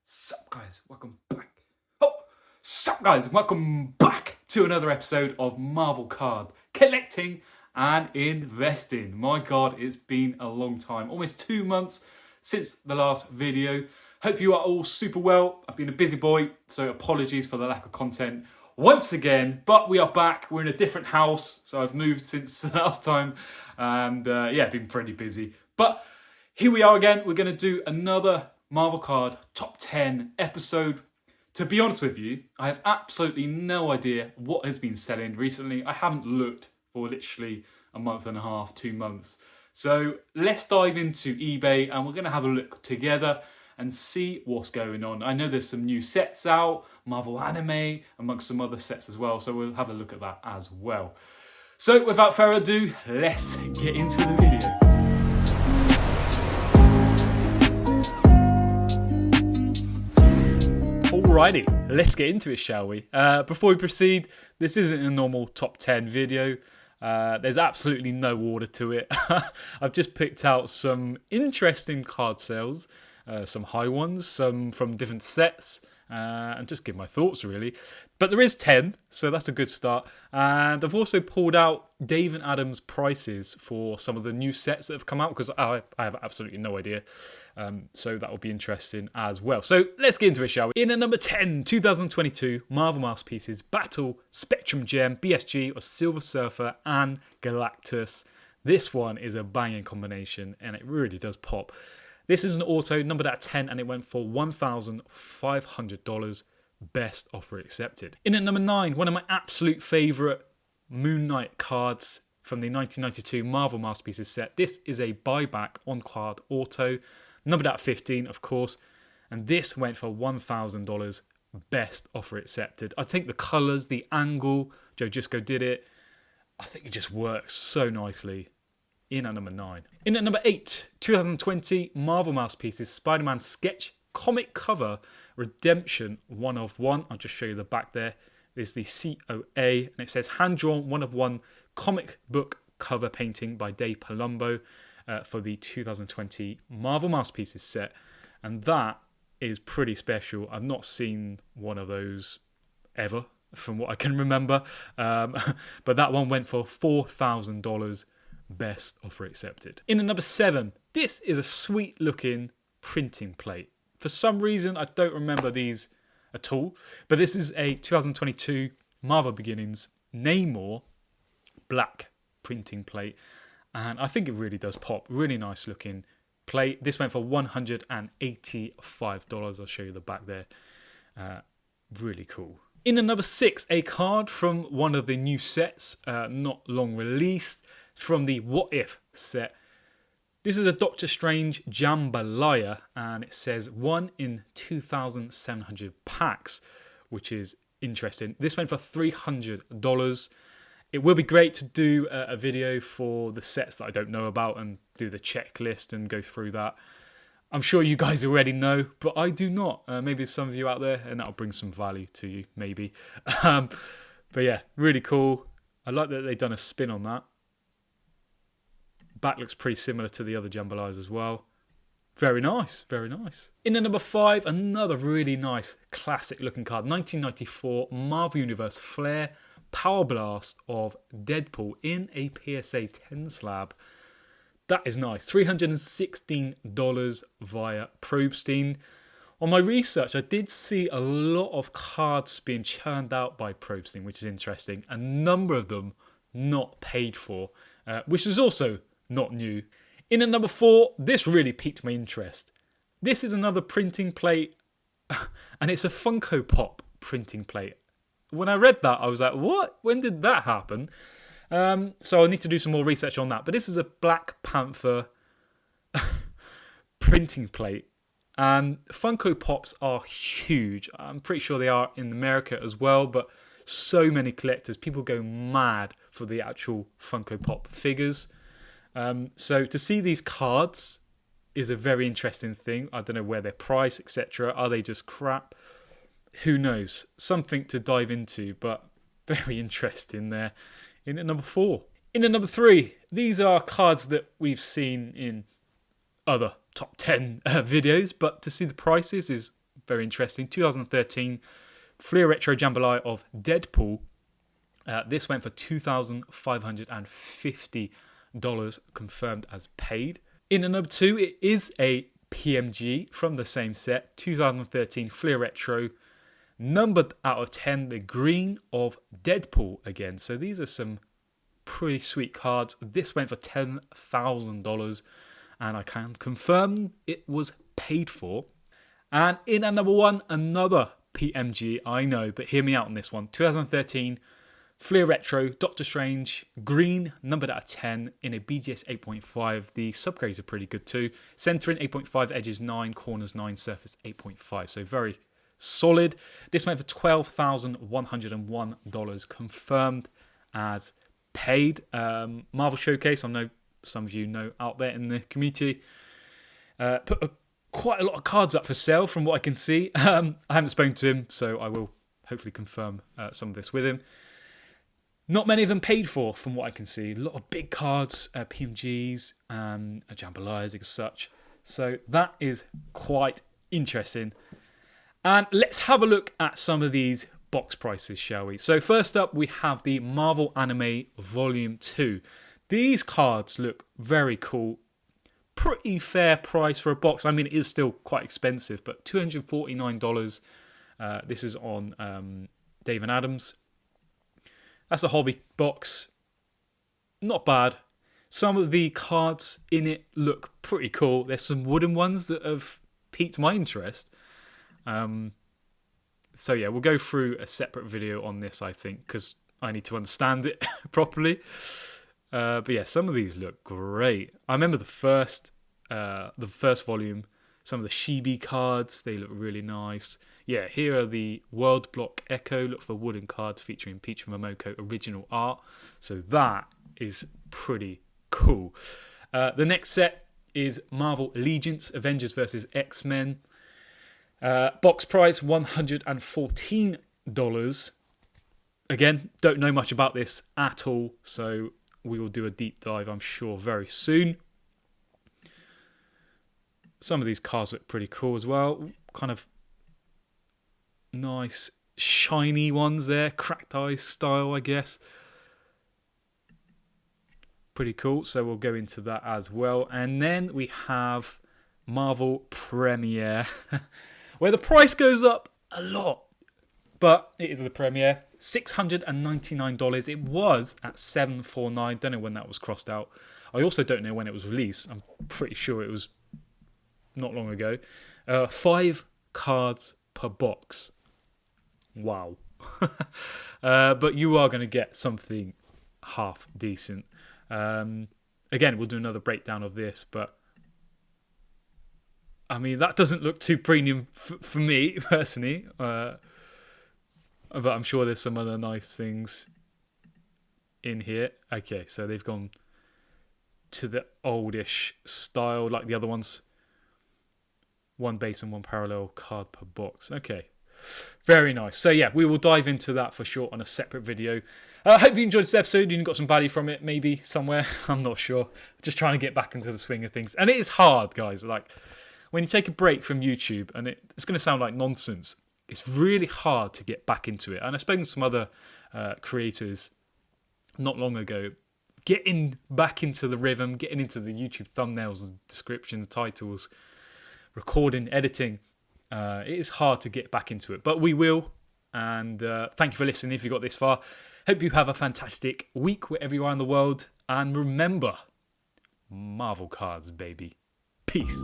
Sup guys, welcome back. Sup guys, welcome back to another episode of Marvel Card Collecting and Investing. My God, it's been a long time, almost 2 months since the last video. Hope you are all super well. I've been a busy boy, so apologies for the lack of content once again, but we are back. We're in a different house, so I've moved since the last time, and been pretty busy. But here we are again. We're going to do another Marvel Card Top 10 episode. To be honest with you, I have absolutely no idea what has been selling recently. I haven't looked for literally a month and a half, 2 months. So let's dive into eBay and we're going to have a look together and see what's going on. I know there's some new sets out, Marvel Anime, amongst some other sets as well. So we'll have a look at that as well. So without further ado, let's get into the video. Alrighty, let's get into it, shall we? Before we proceed, this isn't a normal top 10 video. There's absolutely no order to it. I've just picked out some interesting card sales, some high ones, some from different sets, and just give my thoughts really. But there is 10, so that's a good start. And I've also pulled out Dave and Adam's prices for some of the new sets that have come out, because I have absolutely no idea. So that will be interesting as well. So let's get into it, shall we? In at number 10, 2022 Marvel Masterpieces Battle Spectrum Gem BSG of Silver Surfer and Galactus. This one is a banging combination and it really does pop. This is an auto numbered at 10 and it went for $1,500. Best offer accepted. In at number 9, one of my absolute favourite Moon Knight cards from the 1992 Marvel Masterpieces set. This is a buyback on card auto, numbered at 15 of course, and this went for $1,000. Best offer accepted. I think the colours, the angle, Joe Jusko did it. I think it just works so nicely. In at number 9. In at number 8, 2020 Marvel Masterpieces Spider-Man sketch comic cover Redemption 1 of 1. I'll just show you the back there. There's the COA and it says hand-drawn 1 of 1 comic book cover painting by Dave Palumbo for the 2020 Marvel Masterpieces set. And that is pretty special. I've not seen one of those ever from what I can remember. But that one went for $4,000. Best offer accepted. In at number 7, this is a sweet looking printing plate. For some reason, I don't remember these at all, but this is a 2022 Marvel Beginnings Namor black printing plate, and I think it really does pop. Really nice looking plate. This went for $185. I'll show you the back there. Really cool. In at number 6, a card from one of the new sets, not long released, from the What If set. This is a Doctor Strange Jambalaya, and it says 1 in 2,700 packs, which is interesting. This went for $300. It will be great to do a video for the sets that I don't know about and do the checklist and go through that. I'm sure you guys already know, but I do not. Maybe some of you out there, and that'll bring some value to you, maybe. But yeah, really cool. I like that they've done a spin on that. Back looks pretty similar to the other jambalayas as well. Very nice, very nice. In at number 5, another really nice classic looking card. 1994 Marvel Universe Flair Power Blast of Deadpool in a PSA 10 slab. That is nice. $316 via Probstein. On my research, I did see a lot of cards being churned out by Probstein, which is interesting. A number of them not paid for, which is also not new. In at number 4, this really piqued my interest. This is another printing plate, and it's a Funko Pop printing plate. When I read that, I was like, what? When did that happen? So I need to do some more research on that. But this is a Black Panther printing plate. And Funko Pops are huge. I'm pretty sure they are in America as well, but so many collectors. People go mad for the actual Funko Pop figures. So to see these cards is a very interesting thing. I don't know where they're priced, etc. Are they just crap? Who knows? Something to dive into, but very interesting there. In at number 4. In at number 3, these are cards that we've seen in other top 10 videos, but to see the prices is very interesting. 2013 Fleer Retro Jambalaya of Deadpool. This went for $2,550 confirmed as paid. In at number 2, it is a PMG from the same set, 2013 Fleer Retro, numbered out of 10, the green of Deadpool again. So these are some pretty sweet cards. This went for $10,000, and I can confirm it was paid for. And in at number 1, another PMG, I know, but hear me out on this one. 2013 Fleer Retro, Doctor Strange, green, numbered out of 10 in a BGS 8.5. The subgrades are pretty good too. Centering 8.5, edges 9, corners 9, surface 8.5. So very solid. This went for $12,101 confirmed as paid. Marvel Showcase, I know some of you know out there in the community, put quite a lot of cards up for sale from what I can see. I haven't spoken to him, so I will hopefully confirm some of this with him. Not many of them paid for from what I can see. A lot of big cards, PMGs and Jambalayas as such. So that is quite interesting. And let's have a look at some of these box prices, shall we? So first up, we have the Marvel Anime Volume 2. These cards look very cool. Pretty fair price for a box. I mean, it is still quite expensive, but $249. This is on Dave and Adams. That's a hobby box. Not bad. Some of the cards in it look pretty cool. There's some wooden ones that have piqued my interest. So yeah, we'll go through a separate video on this, I think, because I need to understand it properly. But yeah, some of these look great. I remember the first volume. Some of the Chibi cards, they look really nice. Yeah, here are the World Block Echo. Look for wooden cards featuring Peach Momoko original art. So that is pretty cool. The next set is Marvel Allegiance, Avengers vs. X-Men. Box price $114. Again, don't know much about this at all, so we will do a deep dive, I'm sure, very soon. Some of these cards look pretty cool as well. Kind of nice, shiny ones there. Cracked Eyes style, I guess. Pretty cool. So we'll go into that as well. And then we have Marvel Premiere, where the price goes up a lot. But it is the Premiere. $699. It was at $749. Don't know when that was crossed out. I also don't know when it was released. I'm pretty sure it was not long ago. 5 cards per box. Wow. But you are going to get something half decent. Again, we'll do another breakdown of this, but I mean, that doesn't look too premium for me, personally. But I'm sure there's some other nice things in here. Okay, so they've gone to the oldish style like the other ones. 1 base and 1 parallel card per box. Okay, very nice. So yeah, we will dive into that for sure on a separate video. I hope you enjoyed this episode. You got some value from it, maybe somewhere. I'm not sure. Just trying to get back into the swing of things. And it is hard, guys. Like, when you take a break from YouTube, and it's going to sound like nonsense, it's really hard to get back into it. And I've spoken to some other creators not long ago, getting back into the rhythm, getting into the YouTube thumbnails and descriptions, titles, recording, editing. It is hard to get back into it, but we will. And thank you for listening if you got this far. Hope you have a fantastic week wherever you are in the world. And remember, Marvel cards, baby. Peace.